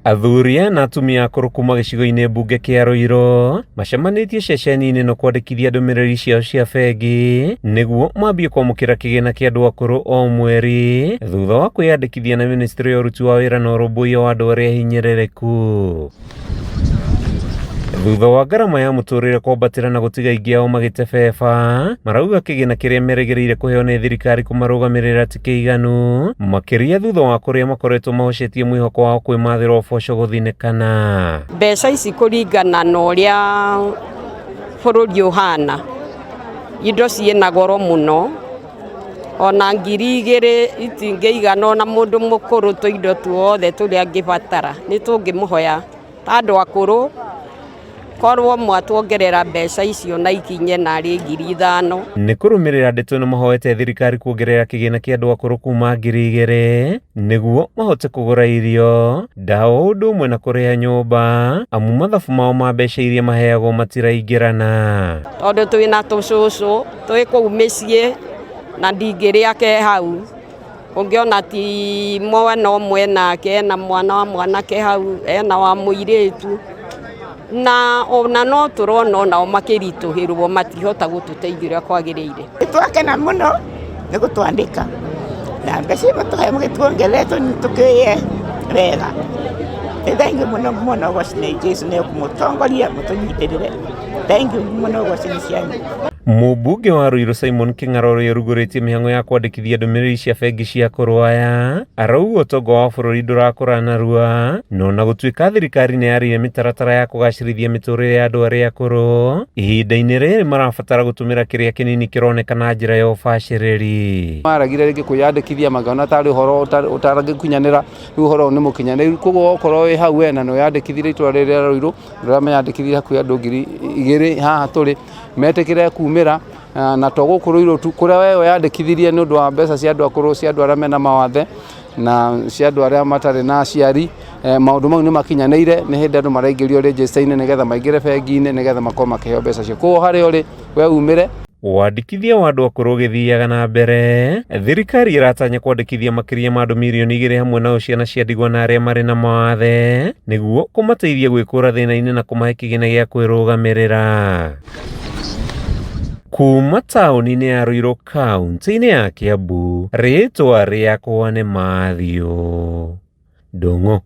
Athuria na atumia akũrũ kuma gĩcigo-inĩ mbunge kĩa Ruiru macemanĩtie ceceni-inĩ no kwandĩkithia ndũmĩrĩri ciao cia bengi nĩguo mambie kwamũkĩra kĩgĩna kĩa andũ akũrũ o mweri thutha wa kwĩyandĩkithia na Ministry ya ũruti wa wĩra na ũrũmbũiya wa andũ arĩa ahinyĩrĩrĩku. Thutha wa ngarama ya mũtũrĩre kwambatĩra na gũtiga aingĩ ao magĩtebeba, marauga kĩgĩna kĩrĩa merĩgĩrĩire kũheo nĩ thirikari kũmarũgamĩrĩra ti kĩiganu, makĩria thutha wa kũrĩa makoretwo mahocetie mwĩhoko wao kwĩmathĩra ũboco gũthinĩkana. Mbeca ici kũringana na ũrĩa bũrũri ũhana, indo ciĩna goro mũno, ona 2,000 itingĩigana ona mũndũ mũkũrũ tũindo tuothe tũrĩa angĩbatara nĩ tũngĩmũhoya ta andũ akũrũ korwo mwatuongerera mbeca icio na ikinye narĩ 5,000. Nĩ kũrũmĩrĩra ndeto nĩ mahoete thirikari kuongerera kĩgĩna kĩa andũ akũrũ kuma 2,000 nĩguo mahote kũgũra irio, ndawa ũndũ ũmwe na kũrĩha nyũmba, amu mathabu mao ma mbeca iria maheagwo matiraingĩrana. Tondũ twĩna tũcũcũ twĩ kũu mĩciĩ na ndingĩrĩa ke hau, ũngĩona ti mwana ũmwe nake ena mwana wa mwanake hau, ena wa mũirĩtu na ona no tũrona onao makĩritũhĩrwo matihota gũtũteithia ũrĩa kwagĩrĩire. Twakena mũno nĩ gũtwandĩka na mbeca matũhe mũgĩtuongeretwo nĩ tũkĩye wega. Thengiũ mũno mũno gwacinĩ Jesũ nĩ kũmũtongoria mũtũnyitĩrĩre. Thengiũ mũno gwacinĩ cianyu. Mũmbunge wa Ruiru Simon Kĩng'aro ũrĩa ũrugũrĩtie mĩhang'o ya kwandĩkithia ndũmĩrĩri cia bengi cia akũrũ aya, arauga ũtonga wa bũrũri ndũrakũra narua, no na gũtuĩka thirikari nĩ yarĩire mĩtaratara ya kũgacĩrithia mĩtũrĩre ya andũ arĩa akũrũ, ihinda-inĩ rĩrĩ marabatara gũtũmĩra kĩrĩa kĩnini kĩroneka na njĩra ya ũbacĩrĩri. Maragire rĩngĩ kwĩyandĩkithia makĩona tarĩ ũhoro ũtaragĩkunyanĩra, rĩu ũhoro nĩ mũkinyanĩru, koguo okorwo wĩ hau we na nĩ wĩyandĩkithire itũra rĩrĩ rĩa Ruiru, rĩrĩa meyandĩkithire hakuhĩ andũ 2,000 haha tũrĩ metĩkĩre kumĩra na to gũkũ Ruiru tu, kũrĩa we weyandĩkithirie nĩ ũndũ wa mbeca cia andũ akũrũ, cia andũ arĩa mena mawathe na cia andũ arĩa matarĩ na aciari. Maũndũ mau nĩ makinyanĩire, nĩ hĩndĩ andũ maraingĩrio register-inĩ nĩgetha maingĩre bengi-inĩ nĩgetha makorwo makĩheo mbeca cio. Koguo harĩa ũrĩ we umĩre. Wandĩkithia wa andũ akũrũ ũgĩthiaga na mbere, thirikari ĩratanya kwandĩkithia makĩria ma andũ 2,000,000 hamwe nao ciana cia ndigwa na arĩa marĩ na mawathe nĩguo kũmateithia gwĩkũra thĩna-inĩ na kũmahe kĩgĩna gĩa kwĩrũgamĩrĩra. Kuma taũni-inĩ ya Ruiru kaunti-inĩ ya Kiambu, rĩtwa rĩakwa nĩ Mathew Ndung'u.